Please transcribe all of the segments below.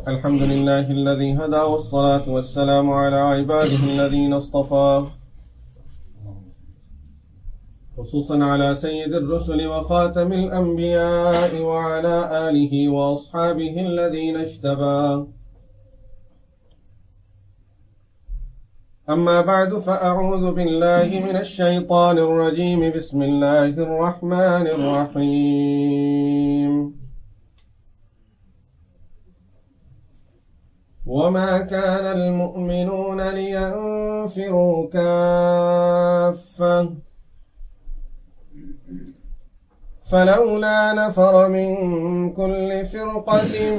الحمد لله الذي هدى والصلاة والسلام على عباده الذين اصطفى خصوصا على سيد الرسل وخاتم الأنبياء وعلى آله وأصحابه الذين اجتبى. أما بعد فأعوذ بالله من الشيطان الرجيم. بسم الله الرحمن الرحيم. وما كان المؤمنون لينفروا كافة فلولا نفر من كل فرقة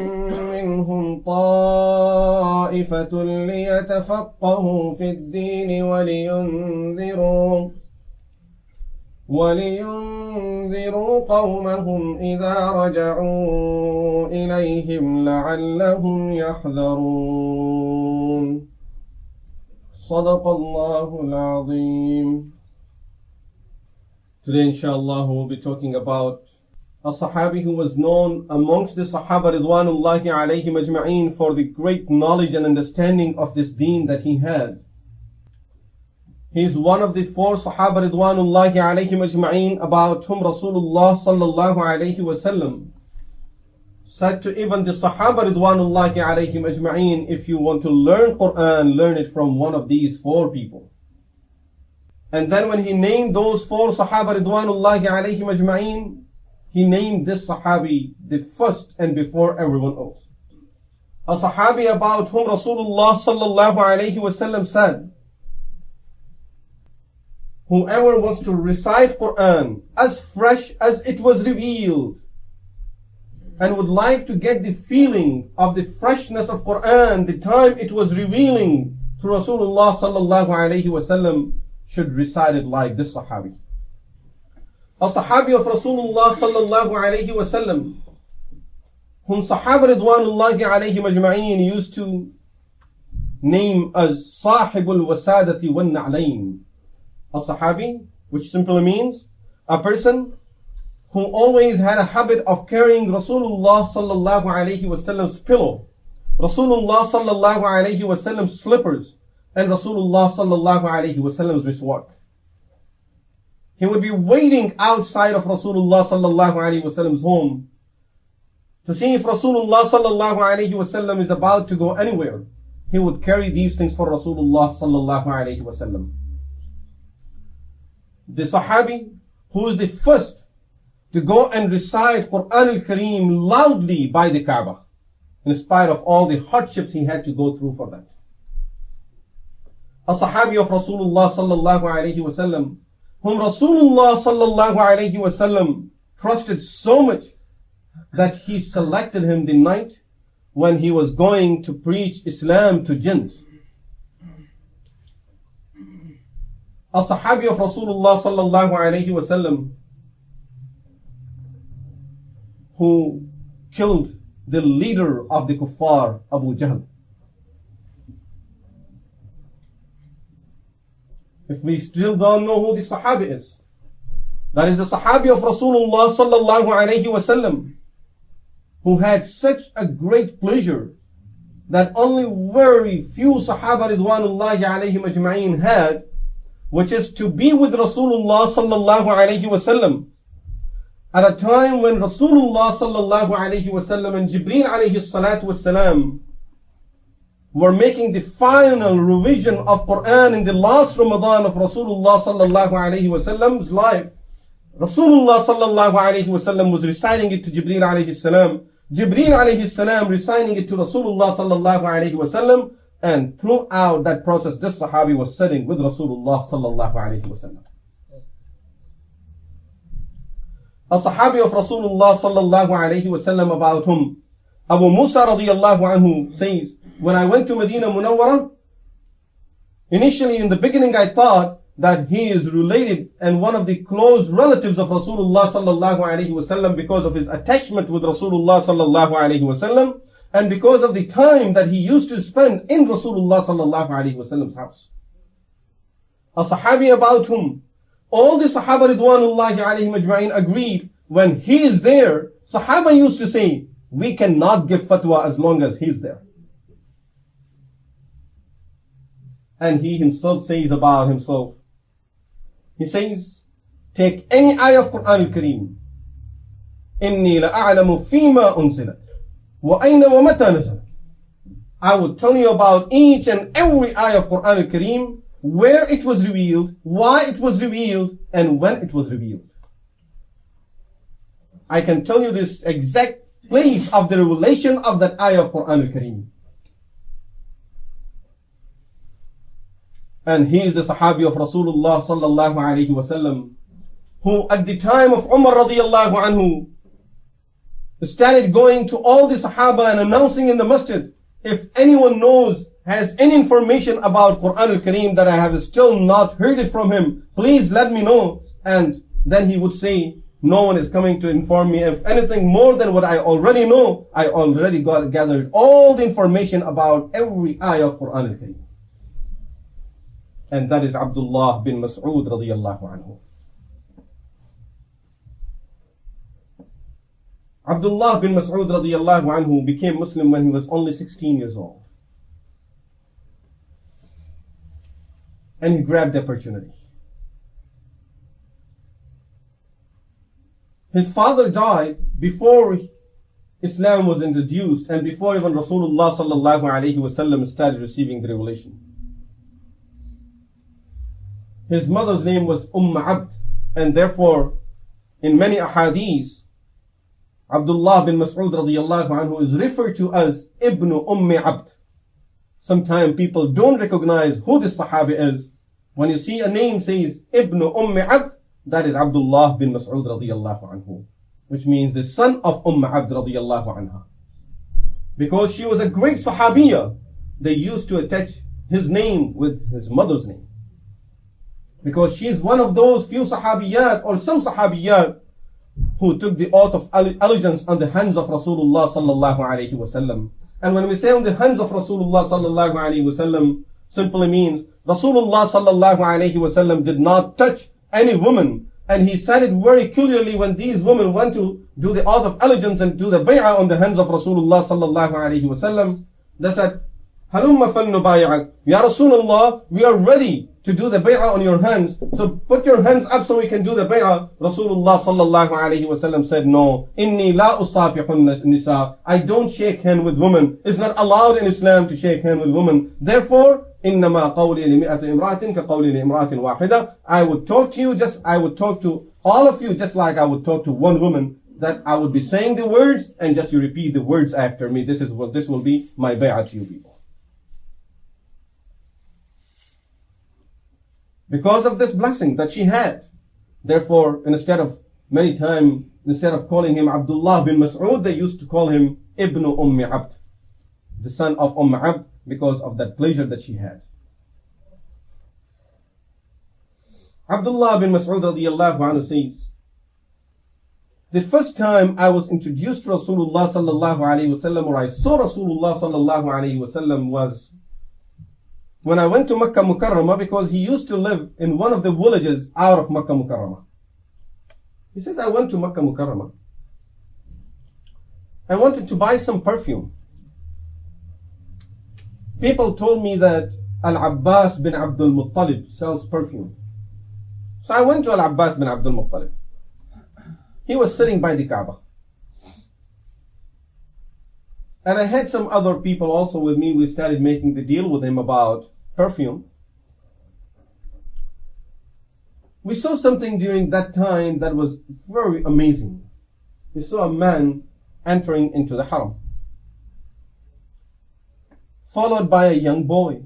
منهم طائفة ليتفقهوا في الدين ولينذروا قومهم إذا رجعوا إليهم لعلهم يحذرون. صدق الله العظيم. Today, inshallah, we will be talking about a Sahabi who was known amongst the Sahaba Ridwanullahi alayhim ajma'een for the great knowledge and understanding of this deen that he had. He is one of the four Sahaba Ridwanullahi alayhim ajma'een about whom Rasulullah sallallahu alayhi wasallam said to even the Sahaba Ridwanullahi alayhim ajma'een, if you want to learn Quran, learn it from one of these four people. And then when he named those four Sahaba Ridwanullahi alayhim ajma'een, he named this Sahabi the first and before everyone else. A Sahabi about whom Rasulullah sallallahu alayhi wasallam said, whoever wants to recite Quran as fresh as it was revealed and would like to get the feeling of the freshness of Quran the time it was revealing to Rasulullah sallallahu alayhi wasallam should recite it like this Sahabi. A Sahabi of Rasulullah sallallahu alayhi wasallam, whom Sahaba Ridwanullahi alayhim ajma'een used to name as Sahibul Wasadati wal Na'layn. A Sahabi, which simply means a person who always had a habit of carrying Rasulullah sallallahu alayhi wasallam's pillow, Rasulullah sallallahu alayhi wasallam's slippers, and Rasulullah sallallahu alayhi wasallam's miswak. He would be waiting outside of Rasulullah sallallahu alayhi wasallam's home to see if Rasulullah sallallahu alayhi wasallam is about to go anywhere. He would carry these things for Rasulullah sallallahu alayhi wasallam. The Sahabi who is the first to go and recite Quran al-Kareem loudly by the Kaaba, in spite of all the hardships he had to go through for that. A Sahabi of Rasulullah sallallahu alayhi wasallam, whom Rasulullah sallallahu alayhi wasallam trusted so much that he selected him the night when he was going to preach Islam to jinns. A Sahabi of Rasulullah sallallahu alayhi wasallam who killed the leader of the kuffar, Abu Jahl. If we still don't know who the Sahabi is, that is the Sahabi of Rasulullah sallallahu alayhi wasallam, who had such a great pleasure that only very few Sahaba Ridwanullahi alayhim ajma'een had, which is to be with Rasulullah sallallahu alayhi wasallam at a time when Rasulullah sallallahu alayhi wasallam and Jibreel alayhi salatu wasalam were making the final revision of Quran in the last Ramadan of Rasulullah sallallahu alayhi wasallam's life. Rasulullah sallallahu alayhi wasallam was reciting it to Jibreel alayhi salam, Jibreel alayhi salam reciting it to Rasulullah sallallahu alayhi wasallam, and throughout that process this Sahabi was sitting with Rasulullah sallallahu alayhi wasallam. A Sahabi of Rasulullah sallallahu alayhi wasallam about whom Abu Musa radiyallahu anhu says, when I went to Medina Munawwara, initially in the beginning I thought that he is related and one of the close relatives of Rasulullah sallallahu alayhi wasallam because of his attachment with Rasulullah sallallahu alayhi wasallam and because of the time that he used to spend in Rasulullah sallallahu alayhi wasallam's house. A Sahabi about whom all the Sahaba Ridwanullahi alayhim ajma'in agreed when he is there, Sahaba used to say, we cannot give fatwa as long as he's there. And he himself says about himself, he says, take any ayah of Quran al-Kareem. إني لأعلم فيما أنزلت وأين ومتى نزلت. I will tell you about each and every ayah of Quran al-Kareem, where it was revealed, why it was revealed, and when it was revealed. I can tell you this exact place of the revelation of that ayah of Quran al-Kareem. And he is the Sahabi of Rasulullah sallallahu alayhi wasallam, who at the time of Umar radiyallahu anhu started going to all the Sahaba and announcing in the masjid, if anyone knows, has any information about Quran al-Kareem that I have still not heard it from him, please let me know. And then he would say, no one is coming to inform me. If anything more than what I already know, I already gathered all the information about every ayah of Quran al-Kareem. And that is Abdullah bin Mas'ud radiyallahu anhu. Abdullah bin Mas'ud radiyallahu anhu became Muslim when he was only 16 years old. And he grabbed the opportunity. His father died before Islam was introduced and before even Rasulullah sallallahu alayhi wasallam started receiving the revelation. His mother's name was Abd, and therefore in many ahadith Abdullah bin Mas'ud radiyallahu anhu is referred to as Ibn Abd. Sometimes people don't recognize who this Sahabi is. When you see a name says Ibn Abd, that is Abdullah bin Mas'ud radiyallahu anhu, which means the son of Abd radiyallahu anha. Because she was a great Sahabiya, they used to attach his name with his mother's name. Because she is one of those few Sahabiyat or some Sahabiyat who took the oath of allegiance on the hands of Rasulullah sallallahu alayhi wasallam. And when we say on the hands of Rasulullah sallallahu alayhi wasallam, simply means Rasulullah sallallahu alayhi wasallam did not touch any woman. And he said it very clearly when these women went to do the oath of allegiance and do the bay'ah on the hands of Rasulullah sallallahu alayhi wasallam. They said, Halumma falnubayi'ak. Ya Rasulullah, we are ready to do the bay'ah on your hands. So put your hands up so we can do the bay'ah. Rasulullah sallallahu alayhi wasallam said, no. Inni la usafihun nisa. I don't shake hand with women. It's not allowed in Islam to shake hand with women. Therefore, innama qawli li mi'ati imra'atin ka qawli li imra'atin wahida. I would talk to all of you just like I would talk to one woman. That I would be saying the words and just you repeat the words after me. This will be my bay'ah to you people. Because of this blessing that she had. Therefore, instead of calling him Abdullah bin Mas'ud, they used to call him Ibn Abd, the son of Abd, because of that pleasure that she had. Abdullah bin Mas'ud radiyallahu anhu says, the first time I was introduced to Rasulullah sallallahu alayhi wasallam, or I saw Rasulullah sallallahu alayhi wasallam, was when I went to Makkah Mukarramah, because he used to live in one of the villages out of Makkah Mukarramah. He says, I went to Makkah Mukarramah. I wanted to buy some perfume. People told me that Al-Abbas bin Abdul Muttalib sells perfume. So I went to Al-Abbas bin Abdul Muttalib. He was sitting by the Kaaba. And I had some other people also with me. We started making the deal with him about perfume. We saw something during that time that was very amazing. We saw a man entering into the haram, followed by a young boy.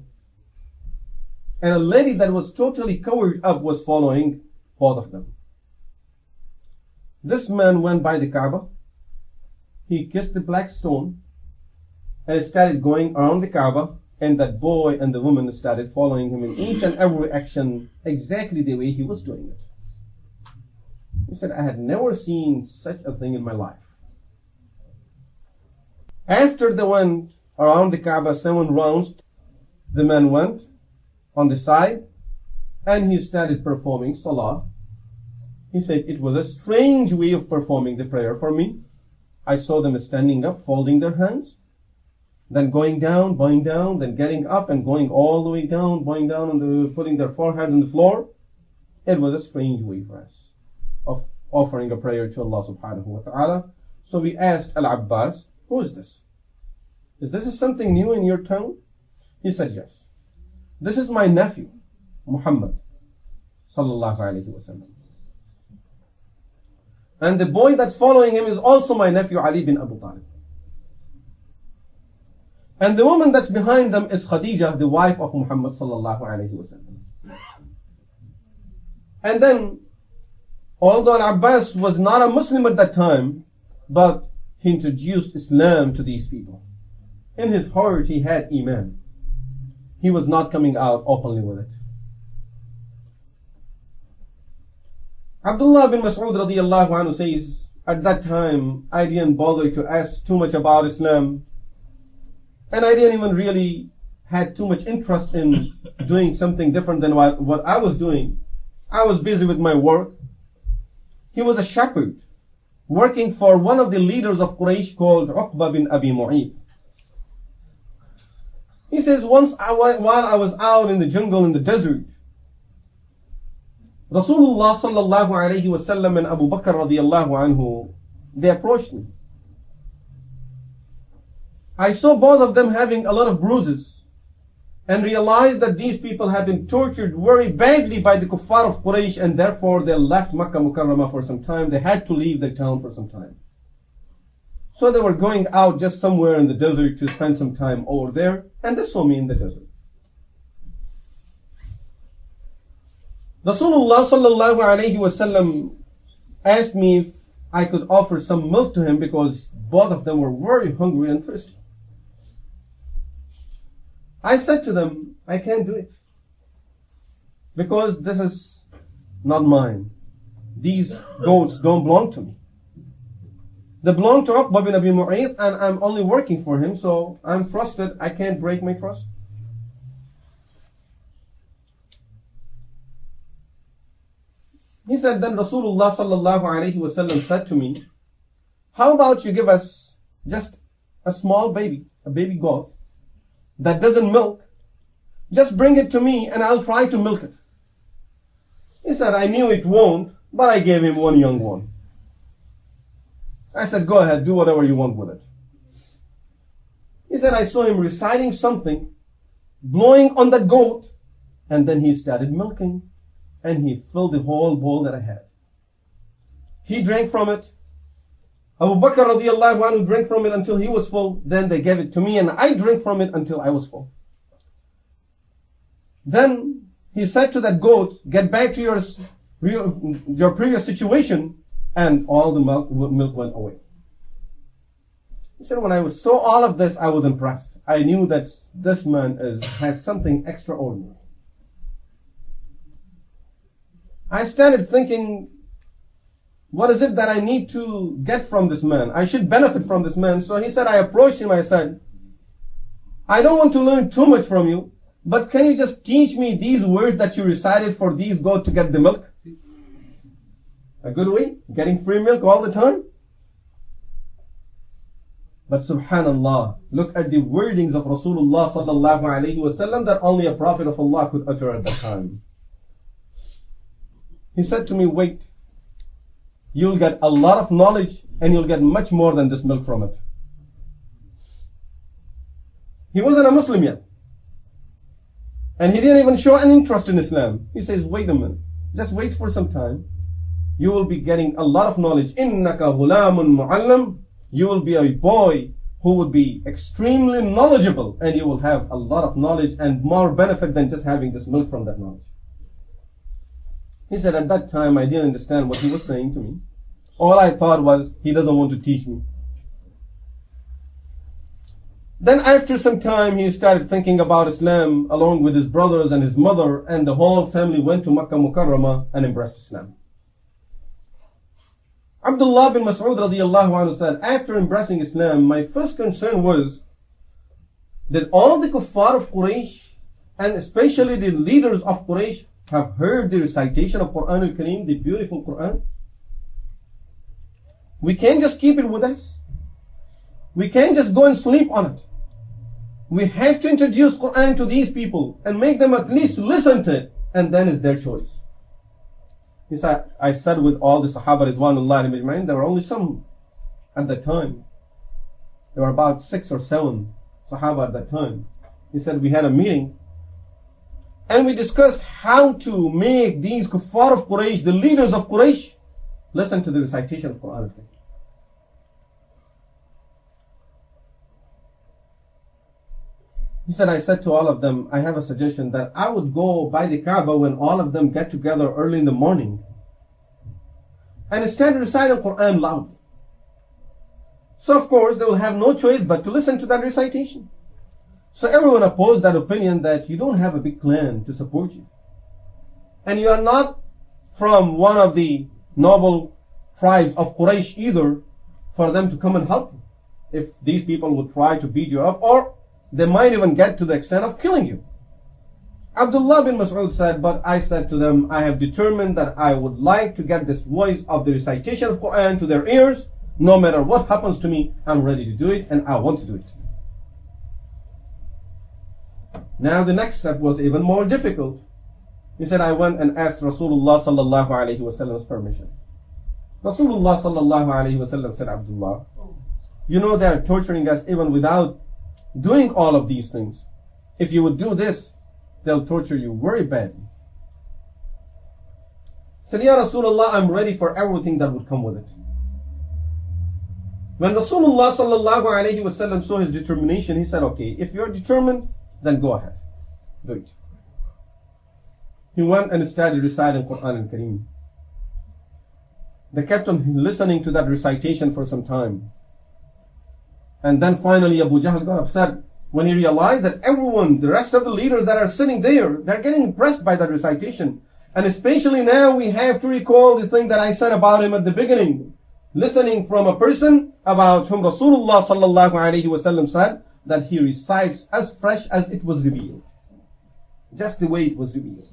And a lady that was totally covered up was following both of them. This man went by the Kaaba. He kissed the black stone and started going around the Kaaba, and that boy and the woman started following him in each and every action exactly the way he was doing it. He said, I had never seen such a thing in my life. After they went around the Kaaba 7 rounds, the man went on the side and he started performing salah. He said, it was a strange way of performing the prayer for me. I saw them standing up, folding their hands, then going down, bowing down, then getting up and going all the way down, bowing down and putting their forehead on the floor. It was a strange way for us of offering a prayer to Allah subhanahu wa ta'ala. So we asked Al-Abbas, who is this? Is this something new in your tongue? He said, yes. This is my nephew, Muhammad sallallahu alayhi wa sallam. And the boy that's following him is also my nephew Ali bin Abu Talib. And the woman that's behind them is Khadija, the wife of Muhammad sallallahu alayhi wa sallam. And then, although Al-Abbas was not a Muslim at that time, but he introduced Islam to these people. In his heart, he had Iman. He was not coming out openly with it. Abdullah bin Mas'ud radiyallahu anhu says, at that time, I didn't bother to ask too much about Islam. And I didn't even really had too much interest in doing something different than what I was doing. I was busy with my work. He was a shepherd working for one of the leaders of Quraysh called Uqba bin Abi Mu'ayt. He says, while I was out in the jungle, in the desert, Rasulullah sallallahu alayhi wa sallam and Abu Bakr radiyallahu anhu, they approached me. I saw both of them having a lot of bruises and realized that these people had been tortured very badly by the kuffar of Quraysh, and therefore they left Makkah Mukarramah for some time. They had to leave the town for some time. So they were going out just somewhere in the desert to spend some time over there, and they saw me in the desert. Rasulullah sallallahu alayhi wa sallam asked me if I could offer some milk to him because both of them were very hungry and thirsty. I said to them, I can't do it because this is not mine. These goats don't belong to me. They belong to Uqba bin Abi Mu'ayt, and I'm only working for him, so I'm trusted. I can't break my trust. He said, then Rasulullah sallallahu alayhi wa sallam said to me, how about you give us just a small baby, a baby goat that doesn't milk? Just bring it to me and I'll try to milk it. He said, I knew it won't, but I gave him one young one. I said, go ahead, do whatever you want with it. He said, I saw him reciting something, blowing on that goat, and then he started milking, and he filled the whole bowl that I had. He drank from it. Abu Bakr radiyallahu anhu drank from it until he was full. Then they gave it to me, and I drank from it until I was full. Then he said to that goat, get back to your previous situation, and all the milk went away. He said, when I saw all of this, I was impressed. I knew that this man has something extraordinary. I started thinking, what is it that I need to get from this man? I should benefit from this man. So he said, I approached him, I said, I don't want to learn too much from you, but can you just teach me these words that you recited for these goats to get the milk? A good way? Getting free milk all the time? But subhanallah, look at the wordings of Rasulullah sallallahu alayhi wa sallam that only a prophet of Allah could utter at that time. He said to me, wait, you'll get a lot of knowledge and you'll get much more than this milk from it. He wasn't a Muslim yet. And he didn't even show an interest in Islam. He says, wait a minute, just wait for some time. You will be getting a lot of knowledge. إِنَّكَ غُلَامٌ مُعَلَّمٌ. You will be a boy who would be extremely knowledgeable, and you will have a lot of knowledge and more benefit than just having this milk from that knowledge. He said, at that time, I didn't understand what he was saying to me. All I thought was, he doesn't want to teach me. Then after some time, he started thinking about Islam along with his brothers and his mother, and the whole family went to Makkah Mukarramah and embraced Islam. Abdullah bin Mas'ud radiyallahu anhu said, after embracing Islam, my first concern was that all the kuffar of Quraysh, and especially the leaders of Quraysh, have heard the recitation of Quran al-Kareem, the beautiful Quran. We can't just keep it with us. We can't just go and sleep on it. We have to introduce Quran to these people and make them at least listen to it, and then it's their choice. He said, I said with all the Sahaba Ridwanullahi Ajma'in, there were only some at that time. There were about 6 or 7 Sahaba at that time. He said, we had a meeting and we discussed how to make these kuffar of Quraysh, the leaders of Quraysh, listen to the recitation of Quran. He said, I said to all of them, I have a suggestion that I would go by the Kaaba when all of them get together early in the morning and start reciting Quran loudly. So of course they will have no choice but to listen to that recitation. So everyone opposed that opinion that you don't have a big clan to support you. And you are not from one of the noble tribes of Quraysh either for them to come and help you. If these people would try to beat you up, or they might even get to the extent of killing you. Abdullah bin Mas'ud said, but I said to them, I have determined that I would like to get this voice of the recitation of Quran to their ears. No matter what happens to me, I'm ready to do it and I want to do it. Now the next step was even more difficult. He said, I went and asked Rasulullah sallallahu alayhi wa sallam's permission. Rasulullah sallallahu alayhi wa sallam said, Abdullah, you know they are torturing us even without doing all of these things. If you would do this, they'll torture you very badly. He said, Ya Rasulullah, I'm ready for everything that would come with it. When Rasulullah sallallahu alayhi wa sallam saw his determination, he said, okay, if you're determined, then go ahead. Do it. He went and started reciting Quran al-Kareem. They kept on listening to that recitation for some time. And then finally Abu Jahl got upset when he realized that everyone, the rest of the leaders that are sitting there, they're getting impressed by that recitation. And especially now we have to recall the thing that I said about him at the beginning. Listening from a person about whom Rasulullah sallallahu alayhi wa sallam said that he recites as fresh as it was revealed. Just the way it was revealed.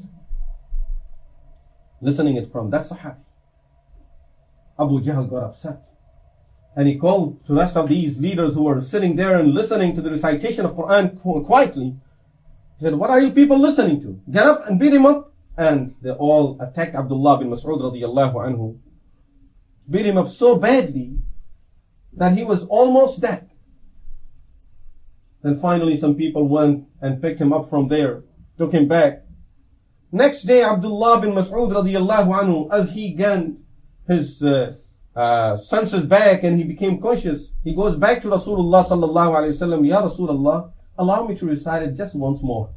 Listening it from that Sahabi. Abu Jahl got upset. And he called to the rest of these leaders who were sitting there and listening to the recitation of Quran quietly. He said, what are you people listening to? Get up and beat him up. And they all attacked Abdullah bin Mas'ud radiyallahu anhu. Beat him up so badly that he was almost dead. Then finally some people went and picked him up from there, took him back. Next day Abdullah bin Mas'ud radiyallahu anhu, as he gained his senses back and he became conscious, he goes back to Rasulullah sallallahu alayhi wa sallam, Ya Rasulullah, allow me to recite it just once more.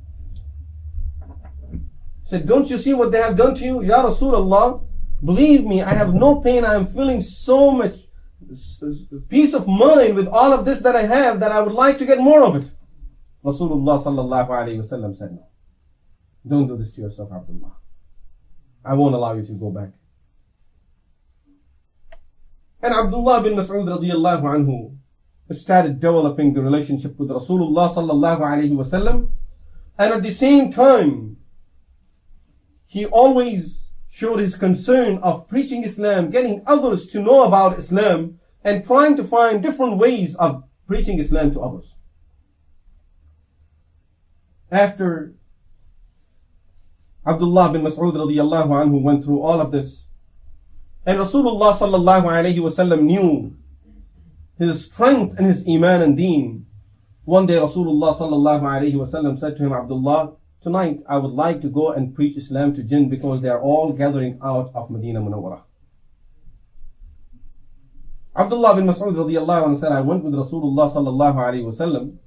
He said, don't you see what they have done to you? Ya Rasulullah, believe me, I have no pain. I am feeling so much peace of mind with all of this that I have that I would like to get more of it. Rasulullah sallallahu alayhi wa sallam said, no, don't do this to yourself, Abdullah. I won't allow you to go back. And Abdullah bin Mas'ud radiyallahu anhu started developing the relationship with Rasulullah sallallahu alayhi wa sallam. And at the same time, he always showed his concern of preaching Islam, getting others to know about Islam, and trying to find different ways of preaching Islam to others. After Abdullah bin Mas'ud radiyallahu anhu went through all of this, and Rasulullah sallallahu alayhi wa sallam knew his strength and his iman and deen, one day Rasulullah sallallahu alayhi wa sallam said to him, Abdullah, tonight I would like to go and preach Islam to jinn because they are all gathering out of Medina Munawwarah. Abdullah bin Mas'ud radiyallahu anhu said, I went with Rasulullah sallallahu alayhi wa sallam.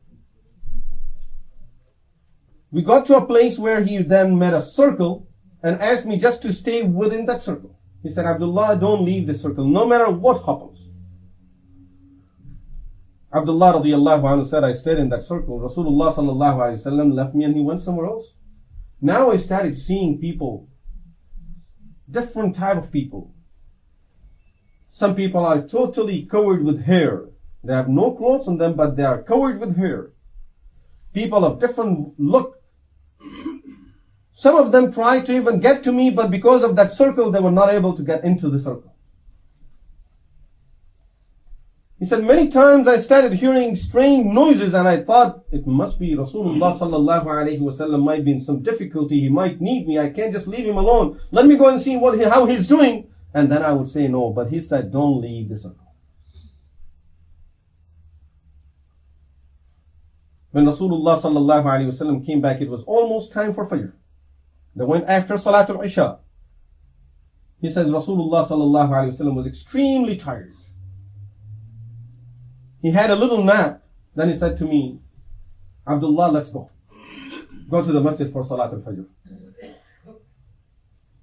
We got to a place where he then made a circle and asked me just to stay within that circle. He said, Abdullah, don't leave the circle, no matter what happens. Abdullah radiyallahu anhu said, I stayed in that circle. Rasulullah sallallahu alayhi wa sallam left me and he went somewhere else. Now I started seeing people, different type of people. Some people are totally covered with hair. They have no clothes on them, but they are covered with hair. People of different look. Some of them tried to even get to me, but because of that circle, they were not able to get into the circle. He said, many times I started hearing strange noises and I thought it must be Rasulullah sallallahu alayhi wasallam might be in some difficulty. He might need me. I can't just leave him alone. Let me go and see how he's doing. And then I would say no. But he said, don't leave the circle. When Rasulullah sallallahu alayhi wasallam came back, it was almost time for Fajr. They went after Salatul Isha. He says Rasulullah sallallahu alayhi wasallam was extremely tired. He had a little nap. Then he said to me, Abdullah, let's go. Go to the masjid for Salatul Fajr.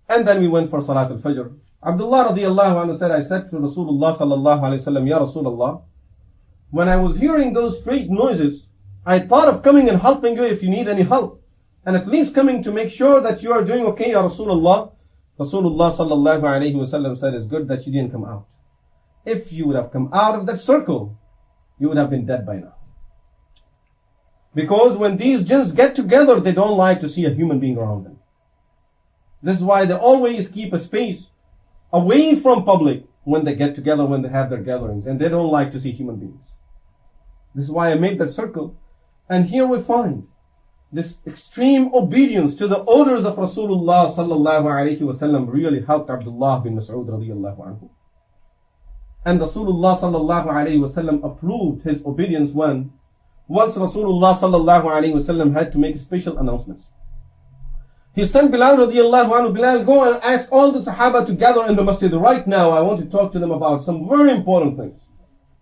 And then we went for Salatul Fajr. Abdullah radiallahu anhu said, I said to Rasulullah sallallahu alayhi wasallam, Ya Rasulullah, when I was hearing those strange noises, I thought of coming and helping you if you need any help. And at least coming to make sure that you are doing okay, Ya Rasulullah. Rasulullah sallallahu alayhi wasallam said, it's good that you didn't come out. If you would have come out of that circle, you would have been dead by now. Because when these jinns get together, they don't like to see a human being around them. This is why they always keep a space away from public when they get together, when they have their gatherings. And they don't like to see human beings. This is why I made that circle. And here we find this extreme obedience to the orders of Rasulullah sallallahu alayhi wasallam really helped Abdullah bin Mas'ud radiyallahu anhu. And Rasulullah sallallahu alayhi wasallam approved his obedience when once Rasulullah sallallahu alayhi wasallam had to make special announcements. He sent Bilal radiyallahu anhu, Bilal, go and ask all the Sahaba to gather in the masjid right now. I want to talk to them about some very important things.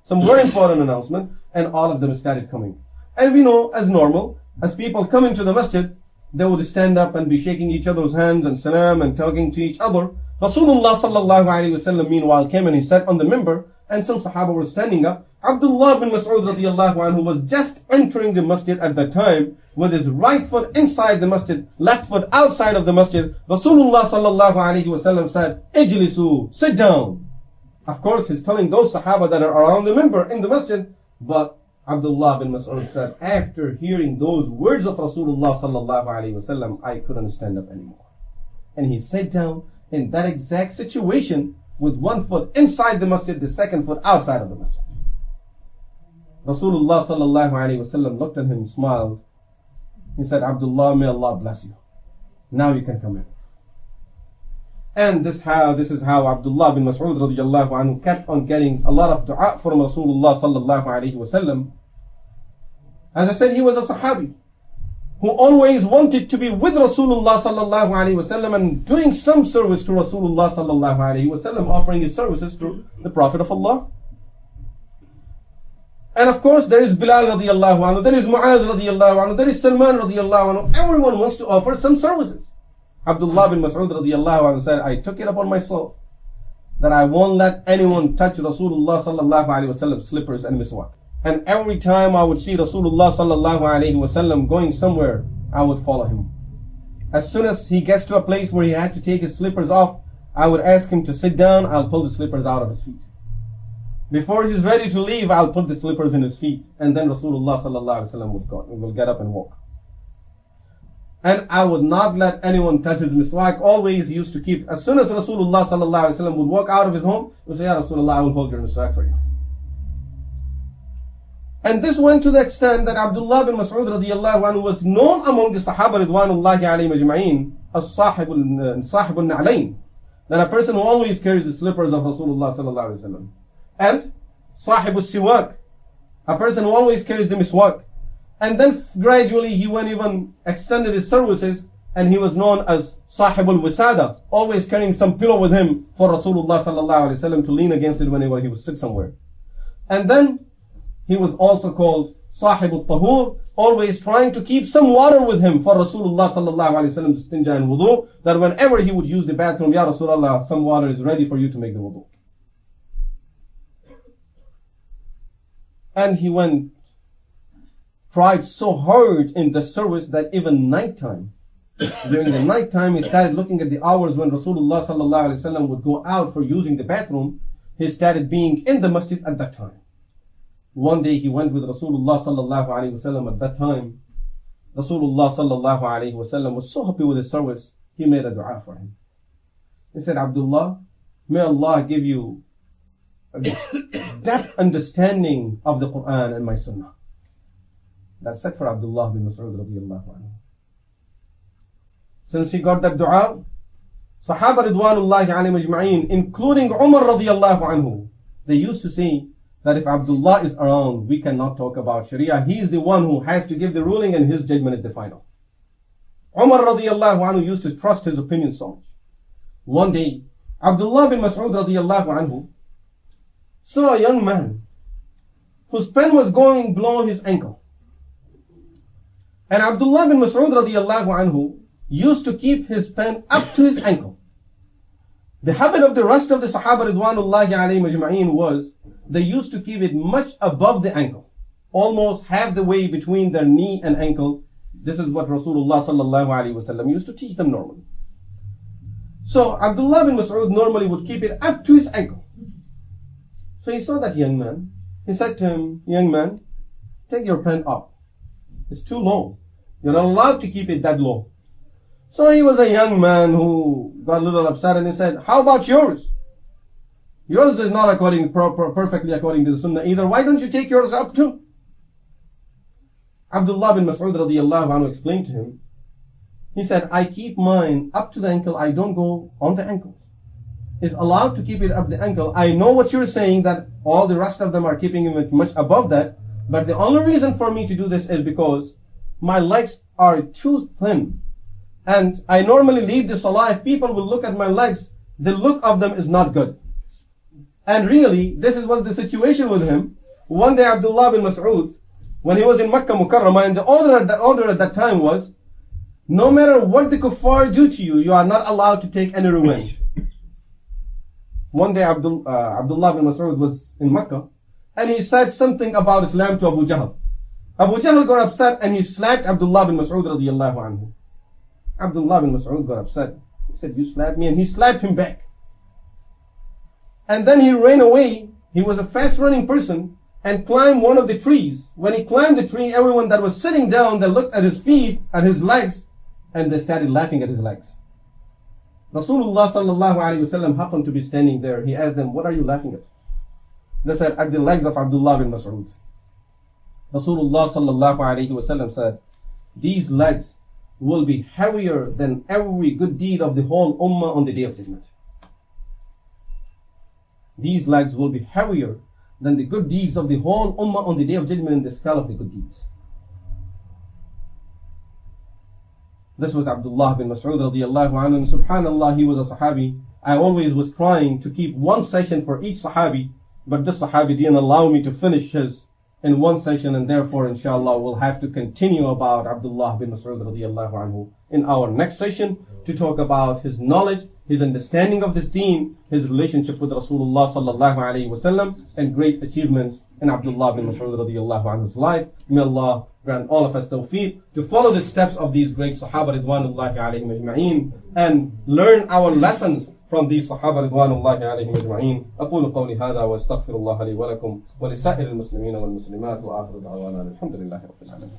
Some very important announcement. And all of them started coming. And we know, as normal, as people come into the masjid, they would stand up and be shaking each other's hands and salam and talking to each other. Rasulullah sallallahu alayhi wasallam meanwhile came and he sat on the minbar and some Sahaba were standing up. Abdullah bin Mas'ud radiyallahu anhu was just entering the masjid at that time with his right foot inside the masjid, left foot outside of the masjid. Rasulullah sallallahu alayhi wasallam said, Ijlisu, sit down. Of course, he's telling those Sahaba that are around the minbar in the masjid, but Abdullah bin Mas'ud said, after hearing those words of Rasulullah sallallahu alayhi wasallam, I couldn't stand up anymore. And he sat down in that exact situation with one foot inside the masjid, the second foot outside of the masjid. Rasulullah sallallahu alayhi wasallam looked at him, smiled. He said, Abdullah, may Allah bless you. Now you can come in. And this is how Abdullah bin Mas'ud radiyallahu anhu kept on getting a lot of dua from Rasulullah sallallahu alayhi wasallam. As I said, he was a Sahabi who always wanted to be with Rasulullah sallallahu alayhi wasallam and doing some service to Rasulullah sallallahu alayhi wasallam, offering his services to the Prophet of Allah. And of course, there is Bilal radiyallahu anhu, there is Mu'az radiyallahu anhu, there is Salman radiyallahu anhu. Everyone wants to offer some services. Abdullah bin Mas'ud radiyallahu anhu said, I took it upon myself that I won't let anyone touch Rasulullah sallallahu alayhi wasallam's slippers and miswak. And every time I would see Rasulullah sallallahu alayhi wasallam going somewhere, I would follow him. As soon as he gets to a place where he has to take his slippers off, I would ask him to sit down, I'll pull the slippers out of his feet. Before he's ready to leave, I'll put the slippers in his feet. And then Rasulullah sallallahu alayhi wasallam will get up and walk. And I would not let anyone touch his miswak. Always used to keep, as soon as Rasulullah sallallahu alaihi wasallam would walk out of his home, he would say, Ya Rasulullah, I will hold your miswak for you. And this went to the extent that Abdullah bin Mas'ud radiyallahu anhu was known among the Sahaba ridwanullahi alayhim ajma'in as sahibul na'layn, that a person who always carries the slippers of Rasulullah sallallahu alaihi wasallam, and sahibul siwak, a person who always carries the miswak. And then gradually he went even extended his services and he was known as Sahibul Wisada, always carrying some pillow with him for Rasulullah sallallahu alaihi wasallam to lean against it whenever he was sick somewhere. And then he was also called Sahibul Tahur, always trying to keep some water with him for Rasulullah sallallahu alaihi wasallam's istinja and wudu, that whenever he would use the bathroom, Ya Rasulullah, some water is ready for you to make the wudu. And he tried so hard in the service that even nighttime, during the nighttime, he started looking at the hours when Rasulullah sallallahu alaihi wasallam would go out for using the bathroom. He started being in the masjid at that time. One day he went with Rasulullah sallallahu alaihi wasallam at that time. Rasulullah sallallahu alaihi wasallam was so happy with his service, he made a dua for him. He said, Abdullah, may Allah give you depth understanding of the Quran and my Sunnah. That's said for Abdullah bin Mas'ud radiallahu anhu. Since he got that dua, Sahaba ridwanullahi alayhim ajma'in, including Umar radiallahu anhu, they used to say that if Abdullah is around, we cannot talk about Sharia. He is the one who has to give the ruling and his judgment is the final. Umar radiallahu anhu used to trust his opinion so much. One day, Abdullah bin Mas'ud radiallahu anhu saw a young man whose pen was going below his ankle. And Abdullah bin Mas'ud radiallahu anhu used to keep his pen up to his ankle. The habit of the rest of the Sahaba ridwanullahi alayhim ajma'in was they used to keep it much above the ankle, almost half the way between their knee and ankle. This is what Rasulullah sallallahu alayhi wasallam used to teach them normally. So Abdullah bin Mas'ud normally would keep it up to his ankle. So he saw that young man. He said to him, young man, take your pen up. It's too low. You're not allowed to keep it that low. So he was a young man who got a little upset and he said, how about yours? Yours is not perfectly according to the Sunnah either. Why don't you take yours up too? Abdullah bin Mas'ud radiallahu anhu explained to him. He said, I keep mine up to the ankle. I don't go on the ankle. It's allowed to keep it up the ankle. I know what you're saying, that all the rest of them are keeping it much above that. But the only reason for me to do this is because my legs are too thin. And I normally leave the salah. If people will look at my legs, the look of them is not good. And really, this was the situation with him. One day, Abdullah bin Mas'ud, when he was in Makkah Mukarramah, and the order at that time was, no matter what the kuffar do to you, you are not allowed to take any revenge. One day, Abdullah bin Mas'ud was in Makkah, and he said something about Islam to Abu Jahl. Abu Jahl got upset and he slapped Abdullah bin Mas'ud radiallahu anhu. Abdullah bin Mas'ud got upset. He said, you slapped me, and he slapped him back. And then he ran away. He was a fast running person and climbed one of the trees. When he climbed the tree, everyone that was sitting down, they looked at his feet, at his legs, and they started laughing at his legs. Rasulullah sallallahu alayhi wasallam happened to be standing there. He asked them, what are you laughing at? They said, at the legs of Abdullah bin Mas'ud. Rasulullah sallallahu alayhi wasallam said, these legs will be heavier than every good deed of the whole ummah on the day of judgment. These legs will be heavier than the good deeds of the whole ummah on the day of judgment in the scale of the good deeds. This was Abdullah bin Mas'ud radiallahu anhu, and subhanallah, he was a sahabi. I always was trying to keep one session for each sahabi, but this sahabi didn't allow me to finish his in one session, and therefore inshallah we'll have to continue about Abdullah bin Mas'ud radiallahu anhu in our next session to talk about his knowledge, his understanding of this deen, his relationship with Rasulullah sallallahu alayhi wasallam, and great achievements in Abdullah bin Mas'ud radiallahu anhu's life. May Allah grant all of us tawfiq to follow the steps of these great Sahaba ridwanullahi alayhim ajma'in and learn our lessons from these Sahaba ridwanullahi alayhim ajma'in. أقول قولي هذا وأستغفر الله لي ولكم ولسائر المسلمين والمسلمات وآخر دعوانا الحمد لله رب العالمين.